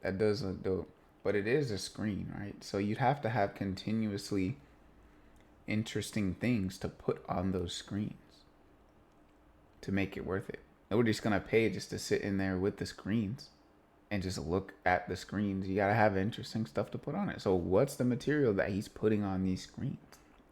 That does look dope. But it is a screen, right? So you'd have to have continuously interesting things to put on those screens to make it worth it. Nobody's gonna pay just to sit in there with the screens and just look at the screens. You gotta have interesting stuff to put on it. So what's the material that he's putting on these screens?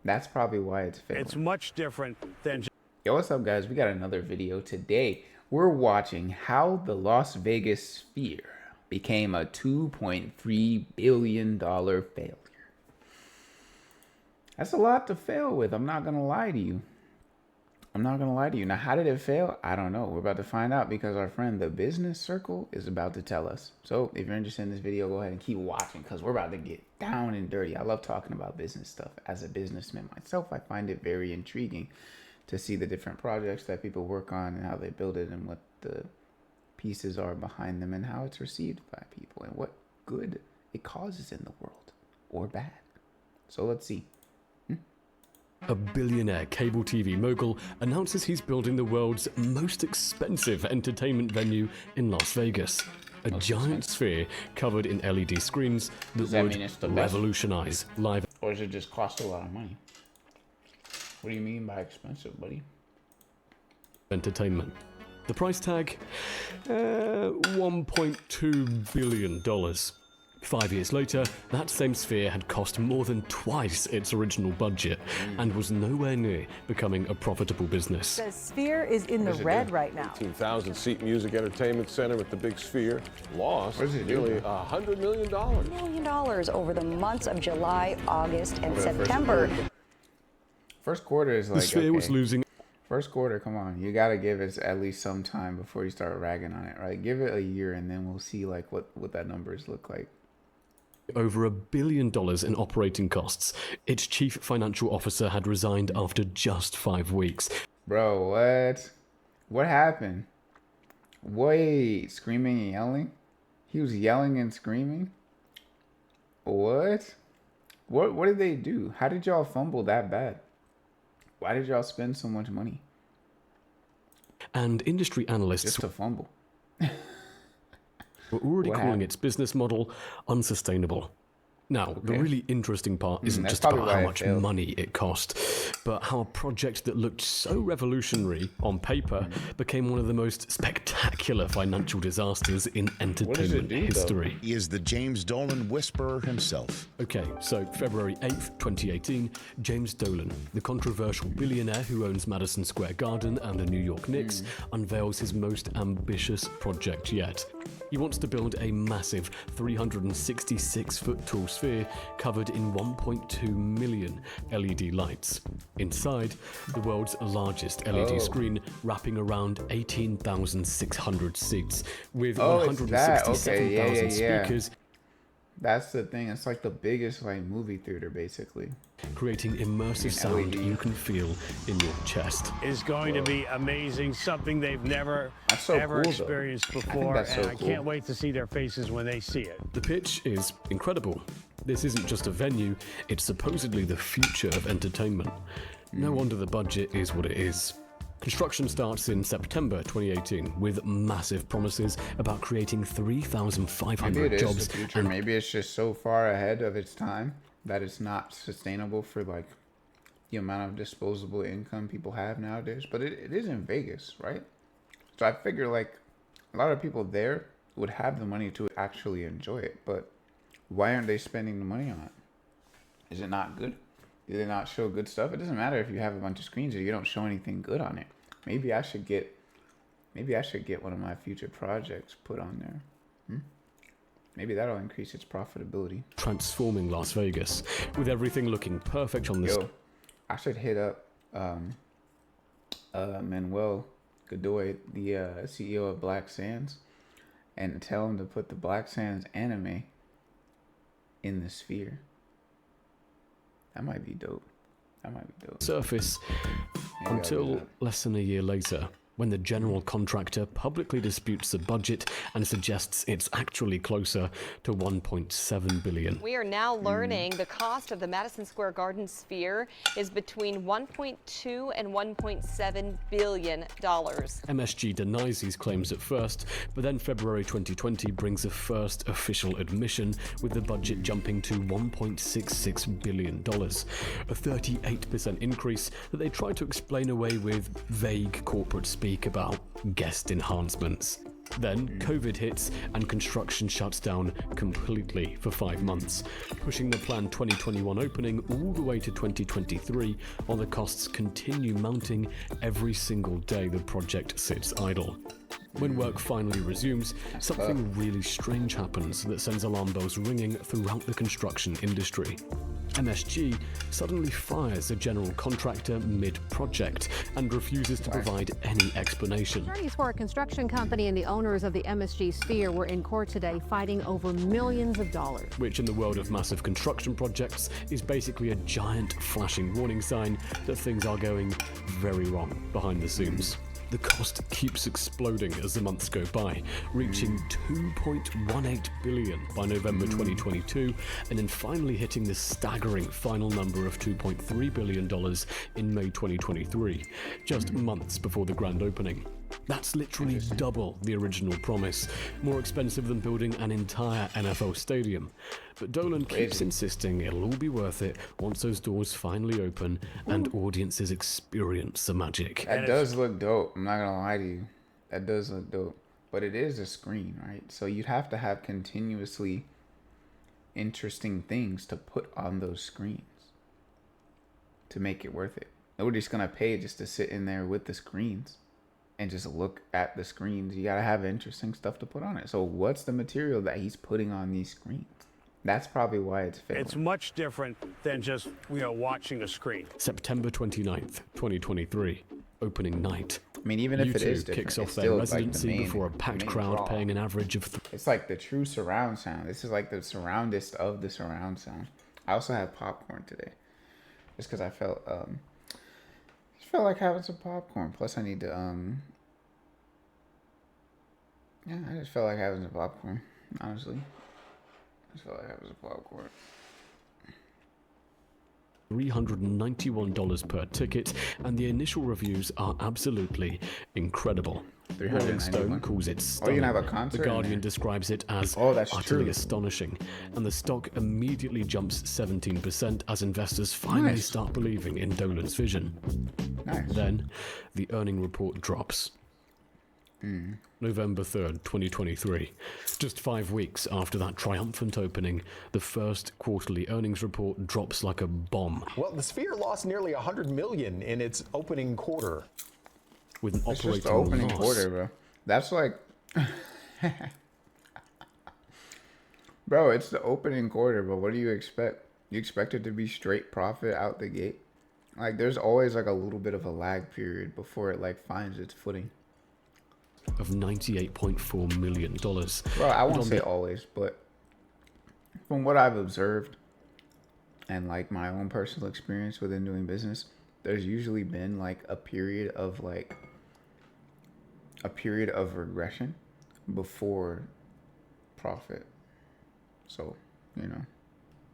That's probably why it's failing. It's much different than... Yo, what's up, guys? We got another video today. We're watching how the Las Vegas Sphere became a $2.3 billion failure. That's a lot to fail with. I'm not gonna lie to you. Now, how did it fail? I don't know. We're about to find out because our friend, the Business Circle, is about to tell us. So if you're interested in this video, go ahead and keep watching because we're about to get down and dirty. I love talking about business stuff. As a businessman myself, I find it very intriguing to see the different projects that people work on and how they build it and what the pieces are behind them and how it's received by people and what good it causes in the world or bad. So let's see. A billionaire cable TV mogul announces he's building the world's most expensive entertainment venue in Las Vegas. A giant sphere covered in LED screens that would revolutionize live. Or does it just cost a lot of money? What do you mean by expensive, buddy? Entertainment. The price tag? $1.2 billion. 5 years later, that same sphere had cost more than twice its original budget and was nowhere near becoming a profitable business. The Sphere is in the red right now. 18,000-seat music entertainment center with the big Sphere lost nearly $100 million. $100 million over the months of July, August, and September. First quarter is like, the Sphere was losing. First quarter, come on. You got to give it at least some time before you start ragging on it, right? Give it a year and then we'll see like what that numbers look like. Over $1 billion in operating costs. Its chief financial officer had resigned after just 5 weeks. Bro, what? What happened? Wait, screaming and yelling? He was yelling and screaming? What? What did they do? How did y'all fumble that bad? Why did y'all spend so much money? And industry analysts just to fumble. We're already calling its business model unsustainable. Now, the really interesting part isn't just about how much money it cost, but how a project that looked so revolutionary on paper became one of the most spectacular financial disasters in entertainment history. He is the James Dolan whisperer himself. Okay, so February 8th, 2018, James Dolan, the controversial billionaire who owns Madison Square Garden and the New York Knicks, unveils his most ambitious project yet. He wants to build a massive 366-foot tall sphere covered in 1.2 million LED lights. Inside, the world's largest LED screen wrapping around 18,600 seats with 167,000 speakers. That's the thing. It's like the biggest like movie theater, basically. Creating immersive sound you can feel in your chest. Is going to be amazing, something they've never ever experienced before, and I can't wait to see their faces when they see it. The pitch is incredible. This isn't just a venue, it's supposedly the future of entertainment. No wonder the budget is what it is. Construction starts in September 2018 with massive promises about creating 3,500 jobs. The future. Maybe it's just so far ahead of its time that it's not sustainable for like the amount of disposable income people have nowadays. But it is in Vegas, right? So I figure like a lot of people there would have the money to actually enjoy it. But why aren't they spending the money on it? Is it not good? Do they not show good stuff? It doesn't matter if you have a bunch of screens or you don't show anything good on it. Maybe I should get one of my future projects put on there. Maybe that'll increase its profitability. Transforming Las Vegas with everything looking perfect on this. Yo, I should hit up Manuel Godoy, the CEO of Black Sands, and tell him to put the Black Sands anime in the sphere. That might be dope. Surface until less than a year later. when the general contractor publicly disputes the budget and suggests it's actually closer to $1.7 billion. We are now learning the cost of the Madison Square Garden sphere is between $1.2 and $1.7 billion. MSG denies these claims at first, but then February 2020 brings a first official admission, with the budget jumping to $1.66 billion, a 38% increase that they try to explain away with vague corporate speak about guest enhancements. Then COVID hits and construction shuts down completely for 5 months, pushing the planned 2021 opening all the way to 2023, while the costs continue mounting every single day the project sits idle. When work finally resumes, something really strange happens that sends alarm bells ringing throughout the construction industry. MSG suddenly fires the general contractor mid-project and refuses to provide any explanation. Attorneys for a construction company and the owners of the MSG sphere were in court today fighting over millions of dollars. Which in the world of massive construction projects is basically a giant flashing warning sign that things are going very wrong behind the scenes. The cost keeps exploding as the months go by, reaching $2.18 billion by November 2022, and then finally hitting the staggering final number of $2.3 billion in May 2023, just months before the grand opening. That's literally double the original promise, more expensive than building an entire NFL stadium. But Dolan keeps insisting it'll all be worth it once those doors finally open and audiences experience the magic. That does look dope. I'm not gonna lie to you. That does look dope. But it is a screen, right? So you'd have to have continuously interesting things to put on those screens to make it worth it. Nobody's gonna pay just to sit in there with the screens and just look at the screens. You gotta have interesting stuff to put on it. So what's the material that he's putting on these screens? That's probably why it's failing. It's much different than just, watching a screen. September 29th, 2023, opening night. I mean, even if it is different, kicks off their residency before a packed crowd paying an average of... It's like the true surround sound. This is like the surroundest of the surround sound. I also had popcorn today, just because I felt like having some popcorn. Plus, I need to I just felt like having some popcorn. Honestly, I just felt like having some popcorn. $391 per ticket, and the initial reviews are absolutely incredible. Rolling Stone calls it stunning. Oh, you can have a concert. The Guardian describes it as utterly astonishing, and the stock immediately jumps 17% as investors finally start believing in Dolan's vision. Then, the earning report drops. November 3rd, 2023. Just 5 weeks after that triumphant opening, the first quarterly earnings report drops like a bomb. Well, the Sphere lost nearly $100 million in its opening quarter. With an operating just the opening loss. Quarter, bro. That's like, bro, it's the opening quarter, but what do you expect? You expect it to be straight profit out the gate? Like, there's always like a little bit of a lag period before it like finds its footing. Of $98.4 million. Bro, I won't say always, but from what I've observed and like my own personal experience within doing business, there's usually been like a period of regression before profit. So,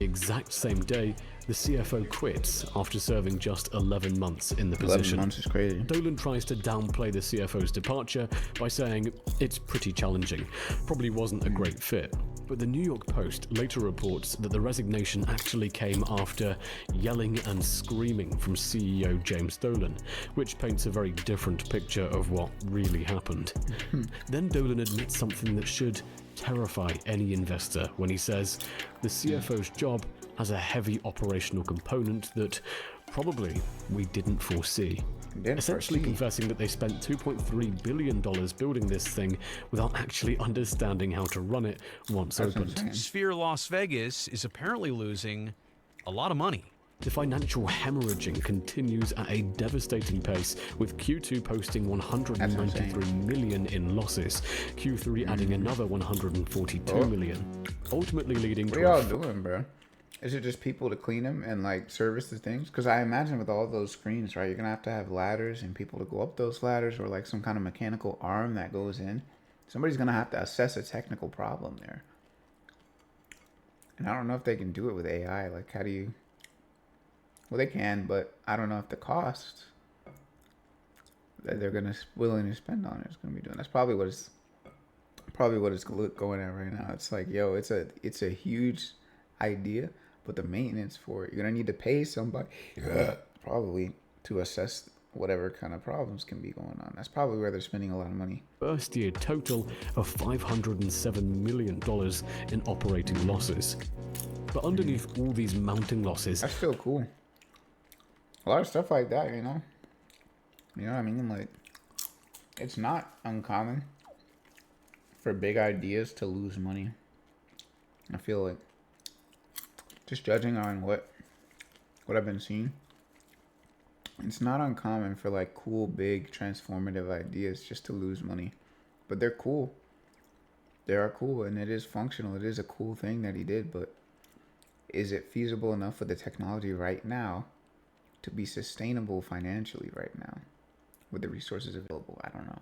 Exact same day, the CFO quits after serving just 11 months in the position. 11 months is crazy. Dolan tries to downplay the CFO's departure by saying it's pretty challenging, probably wasn't a great fit. But the New York Post later reports that the resignation actually came after yelling and screaming from CEO James Dolan, which paints a very different picture of what really happened. Then Dolan admits something that should terrify any investor when he says the CFO's job has a heavy operational component that probably we didn't foresee. Essentially confessing that they spent $2.3 billion building this thing without actually understanding how to run it once opened. Sphere Las Vegas is apparently losing a lot of money. The financial hemorrhaging continues at a devastating pace, with Q2 posting $193 million in losses, Q3 adding another $142 million, ultimately leading to... What are y'all doing, bro? Is it just people to clean them and like service the things? Because I imagine with all those screens, right, you're gonna have to have ladders and people to go up those ladders, or like some kind of mechanical arm that goes in. Somebody's gonna have to assess a technical problem there. And I don't know if they can do it with AI. Like, how do you? Well, they can, but I don't know if the cost that they're gonna willing to spend on it is gonna be doing. That's probably what it's going at right now. It's like, yo, it's a huge idea, but the maintenance for it, you're gonna need to pay somebody probably to assess whatever kind of problems can be going on. That's probably where they're spending a lot of money. First year total of $507 million in operating losses. But underneath all these mounting losses, that's still cool. A lot of stuff like that, you know what I mean? Like, it's not uncommon for big ideas to lose money. I feel like, just judging on what I've been seeing, it's not uncommon for like cool, big, transformative ideas just to lose money. But they're cool. They are cool, and it is functional. It is a cool thing that he did, but is it feasible enough with the technology right now to be sustainable financially right now with the resources available? I don't know.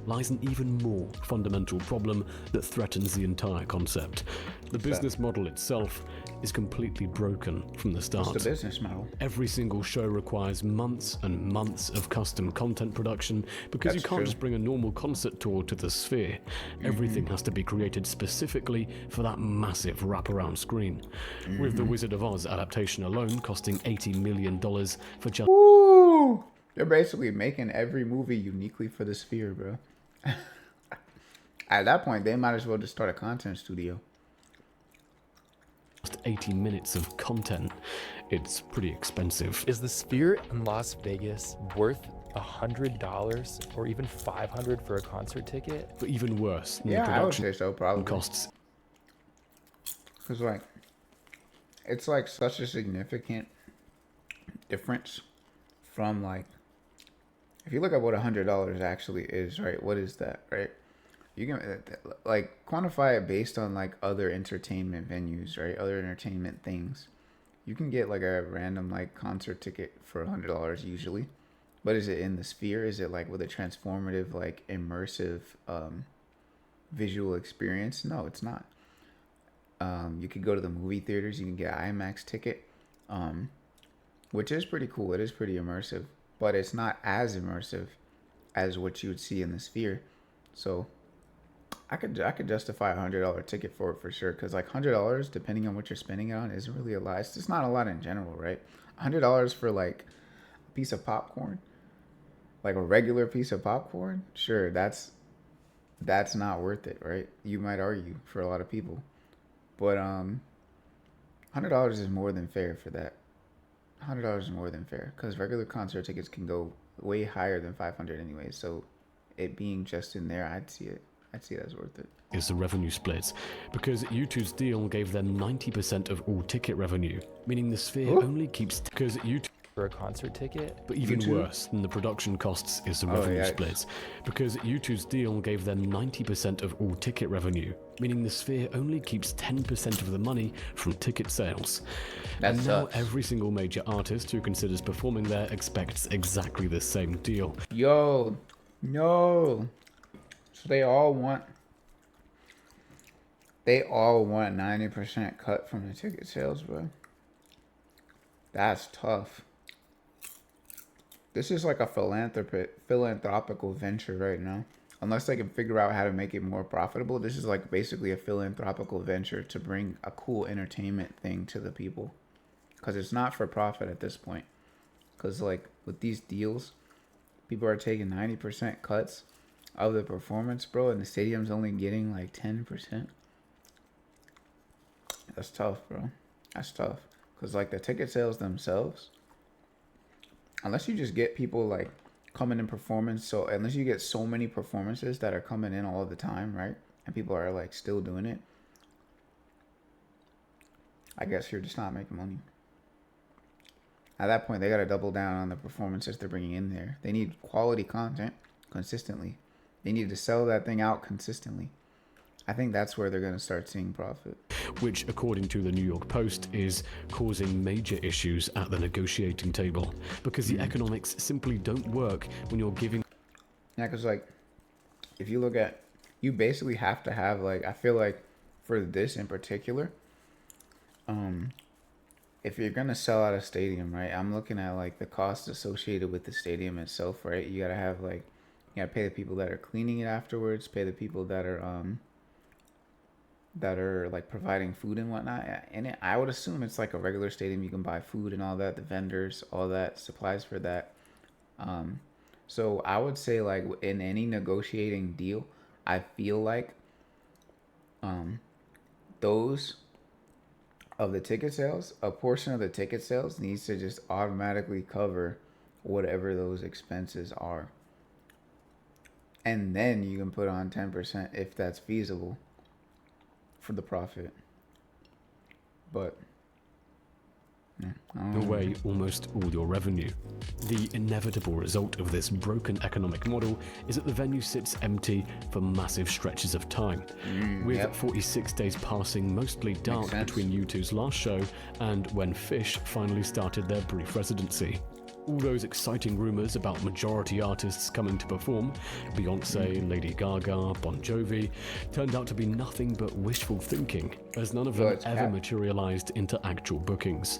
Lies an even more fundamental problem that threatens the entire concept. The business model itself is completely broken from the start. What's the business model? Every single show requires months and months of custom content production because you can't just bring a normal concert tour to the Sphere. Everything has to be created specifically for that massive wraparound screen. With the Wizard of Oz adaptation alone costing $80 million for just... Woo! They're basically making every movie uniquely for the Sphere, bro. At that point, they might as well just start a content studio. Just 80 minutes of content. It's pretty expensive. Is the Sphere in Las Vegas worth $100 or even $500 for a concert ticket? But even worse, yeah, I would say so, probably. Costs. Because like, it's like such a significant difference from like, if you look at what $100 actually is, right? What is that, right? You can like quantify it based on like other entertainment venues, right? Other entertainment things. You can get like a random like concert ticket for $100 usually, but is it in the Sphere? Is it like with a transformative, like immersive, visual experience? No, it's not. You could go to the movie theaters. You can get an IMAX ticket, which is pretty cool. It is pretty immersive. But it's not as immersive as what you would see in the Sphere. So I could justify $100 ticket for it for sure. Because like $100, depending on what you're spending it on, isn't really a lot. It's just not a lot in general, right? $100 for like a piece of popcorn, like a regular piece of popcorn, sure, that's not worth it, right? You might argue for a lot of people. But $100 is more than fair for that. $100 is more than fair because regular concert tickets can go way higher than $500 anyway. So it being just in there, I'd see it as worth it. Is the revenue splits because U2's deal gave them 90% of all ticket revenue, meaning the Sphere only keeps because U2 for a concert ticket. But even worse than the production costs is the revenue splits because U2's deal gave them 90% of all ticket revenue, meaning the Sphere only keeps 10% of the money from ticket sales. And now every single major artist who considers performing there expects exactly the same deal. Yo, no. So they all want 90% cut from the ticket sales, bro. That's tough. This is like a philanthropical venture right now. Unless they can figure out how to make it more profitable, this is like basically a philanthropical venture to bring a cool entertainment thing to the people. Because it's not for profit at this point. Because like with these deals, people are taking 90% cuts of the performance, bro, and the stadium's only getting like 10%. That's tough, bro. That's tough. Because like the ticket sales themselves, unless you just get people like coming in performance, so unless you get so many performances that are coming in all the time, right, and people are like still doing it, I guess you're just not making money. At that point, they got to double down on the performances they're bringing in there. They need quality content consistently. They need to sell that thing out consistently. I think that's where they're going to start seeing profit. Which, according to the New York Post, is causing major issues at the negotiating table because the economics simply don't work when you're giving. Yeah, because like, if you look at, you basically have to have like, I feel like for this in particular, if you're gonna sell out a stadium, right? I'm looking at like the cost associated with the stadium itself, right? You gotta have like, you gotta pay the people that are cleaning it afterwards, pay the people that are like providing food and whatnot. And I would assume it's like a regular stadium. You can buy food and all that, the vendors, all that, supplies for that. So I would say like in any negotiating deal, I feel like those of the ticket sales, a portion of the ticket sales needs to just automatically cover whatever those expenses are. And then you can put on 10% if that's feasible for the profit. But away almost all your revenue. The inevitable result of this broken economic model is that the venue sits empty for massive stretches of time, with 46 days passing mostly dark between U2's last show and when Fish finally started their brief residency. All those exciting rumors about majority artists coming to perform, Beyonce, Lady Gaga, Bon Jovi, turned out to be nothing but wishful thinking, as none of them ever materialized into actual bookings.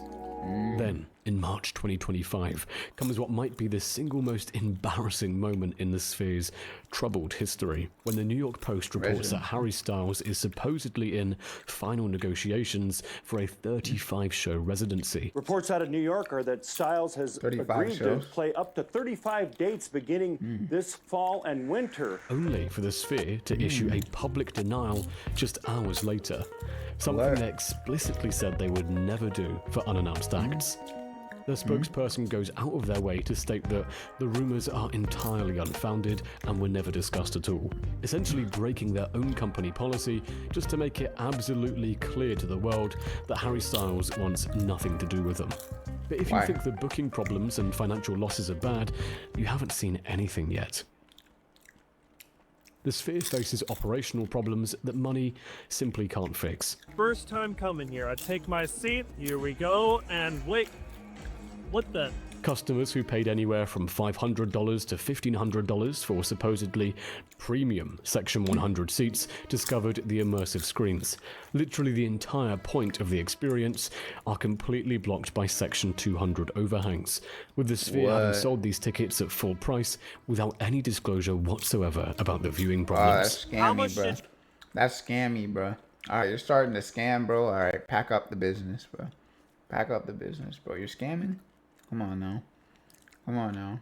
Then, in March 2025, comes what might be the single most embarrassing moment in the Sphere's troubled history, when the New York Post reports that Harry Styles is supposedly in final negotiations for a 35-show residency. Reports out of New York are that Styles has agreed to play up to 35 dates beginning this fall and winter. Only for the Sphere to issue a public denial just hours later. Something they explicitly said they would never do for unannounced acts. The spokesperson goes out of their way to state that the rumors are entirely unfounded and were never discussed at all, essentially breaking their own company policy just to make it absolutely clear to the world that Harry Styles wants nothing to do with them. But if you think the booking problems and financial losses are bad, you haven't seen anything yet. The Sphere faces operational problems that money simply can't fix. First time coming here. I take my seat. Here we go. And wait. What the? Customers who paid anywhere from $500 to $1,500 for supposedly premium Section 100 seats discovered the immersive screens. Literally the entire point of the experience are completely blocked by Section 200 overhangs, with the Sphere having sold these tickets at full price without any disclosure whatsoever about the viewing problems. That's scammy, bro. That's scammy, bro. All right, you're starting to scam, bro. All right, pack up the business, bro. Pack up the business, bro. You're scamming? Come on now. Come on now.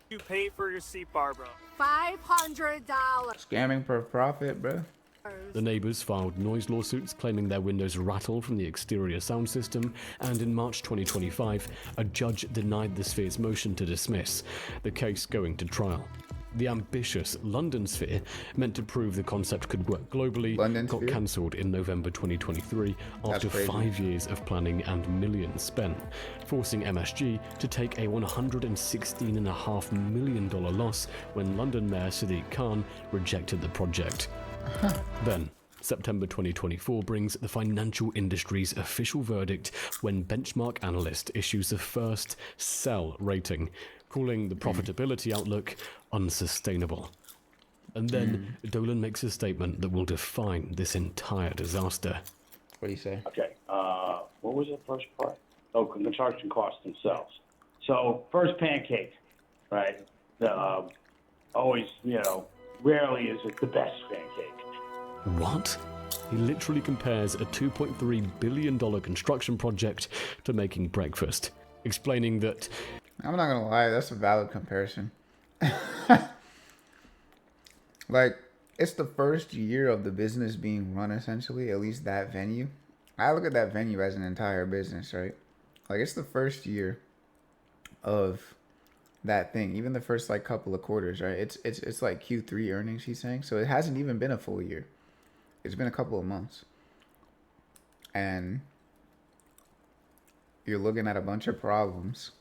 You pay for your seat bar, bro. $500. Scamming for profit, bro. The neighbors filed noise lawsuits claiming their windows rattle from the exterior sound system, and in March 2025, a judge denied the Sphere's motion to dismiss, the case going to trial. The ambitious London Sphere, meant to prove the concept could work globally, got cancelled in November 2023 after 5 years of planning and millions spent, forcing MSG to take a $116.5 million loss when London Mayor Sadiq Khan rejected the project. Then, September 2024 brings the financial industry's official verdict when benchmark analyst issues the first sell rating, calling the profitability outlook unsustainable. And then Dolan makes a statement that will define this entire disaster. What do you say? Okay, what was the first part? Oh, construction costs themselves. So first pancake, right? Always, rarely is it the best pancake. What? He literally compares a $2.3 billion construction project to making breakfast, explaining that... I'm not gonna lie, that's a valid comparison. Like, it's the first year of the business being run, essentially, at least that venue. I look at that venue as an entire business, right? Like, it's the first year of that thing, even the first, like, couple of quarters, right? It's like Q3 earnings, he's saying. So it hasn't even been a full year. It's been a couple of months. And you're looking at a bunch of problems.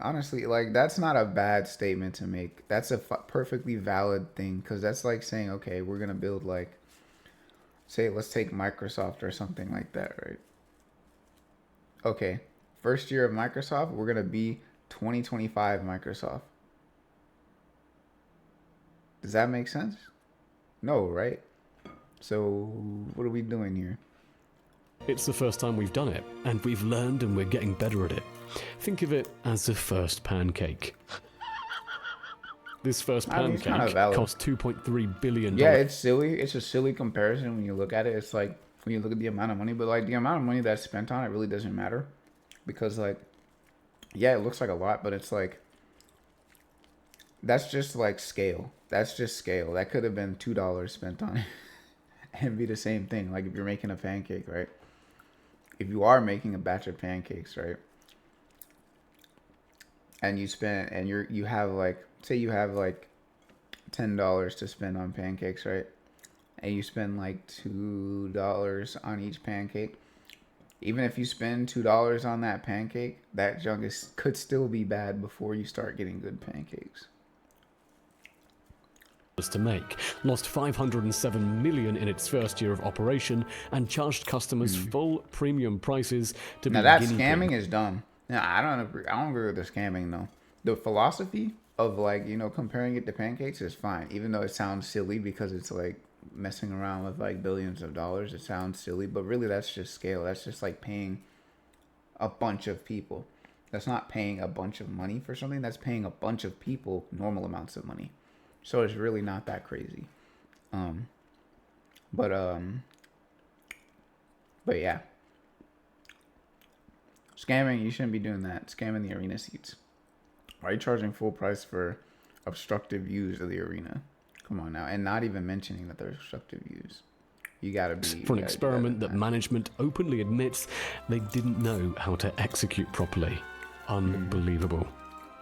honestly, like, that's not a bad statement to make. That's a perfectly valid thing, because that's like saying, okay, we're gonna build, like, say, let's take Microsoft or something like that, right? Okay, first year of Microsoft, we're gonna be 2025 Microsoft. Does that make sense? No, right? So what are we doing here? It's the first time we've done it, and we've learned and we're getting better at it. Think of it as the first pancake. This first pancake cost $2.3 billion. Yeah, it's silly. It's a silly comparison when you look at it. It's like, when you look at the amount of money, but like the amount of money that's spent on it really doesn't matter. Because like, yeah, it looks like a lot, but it's like, that's just like scale. That's just scale. That could have been $2 spent on it and be the same thing. Like if you're making a pancake, right? If you are making a batch of pancakes, right? And you spend, and you have like, say you have like $10 to spend on pancakes, right? And you spend like $2 on each pancake. Even if you spend $2 on that pancake, that junk could still be bad before you start getting good pancakes. To make, lost $507 million in its first year of operation, and charged customers full premium prices to be. Now that scamming is dumb. Now I don't agree with the scamming though. The philosophy of like, you know, comparing it to pancakes is fine, even though it sounds silly because it's like messing around with like billions of dollars. It sounds silly, but really that's just scale. That's just like paying a bunch of people. That's not paying a bunch of money for something. That's paying a bunch of people normal amounts of money. So it's really not that crazy. But yeah. Scamming, you shouldn't be doing that. Scamming the arena seats. Why are you charging full price for obstructive views of the arena? Come on now. And not even mentioning that there's obstructive views. You gotta be... For an experiment that management openly admits they didn't know how to execute properly. Unbelievable.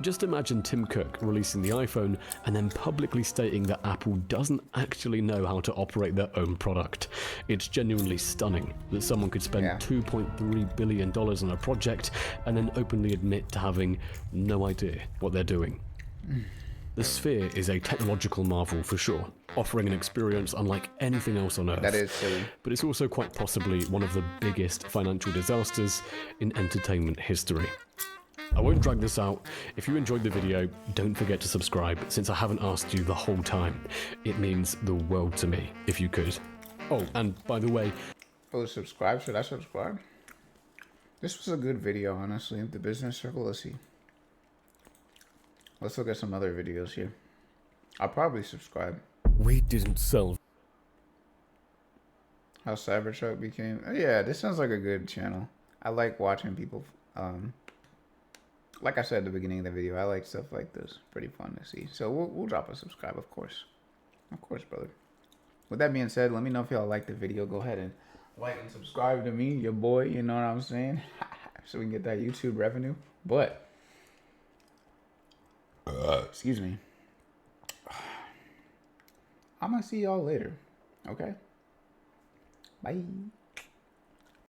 Just imagine Tim Cook releasing the iPhone and then publicly stating that Apple doesn't actually know how to operate their own product. It's genuinely stunning that someone could spend $2.3 billion on a project and then openly admit to having no idea what they're doing. The Sphere is a technological marvel for sure, offering an experience unlike anything else on Earth. That is silly. But it's also quite possibly one of the biggest financial disasters in entertainment history. I won't drag this out. If you enjoyed the video, don't forget to subscribe, since I haven't asked you the whole time. It means the world to me, if you could. Oh, and by the way... Oh, subscribe? Should I subscribe? This was a good video, honestly. The Business Circle, let's see. Let's look at some other videos here. I'll probably subscribe. We didn't sell. How Cybertruck became... Oh, yeah, this sounds like a good channel. I like watching people... like I said at the beginning of the video, I like stuff like this. Pretty fun to see. So we'll drop a subscribe, of course. Of course, brother. With that being said, let me know if y'all like the video. Go ahead and like and subscribe to me, your boy. You know what I'm saying? So we can get that YouTube revenue. But, excuse me. I'm going to see y'all later. Okay? Bye.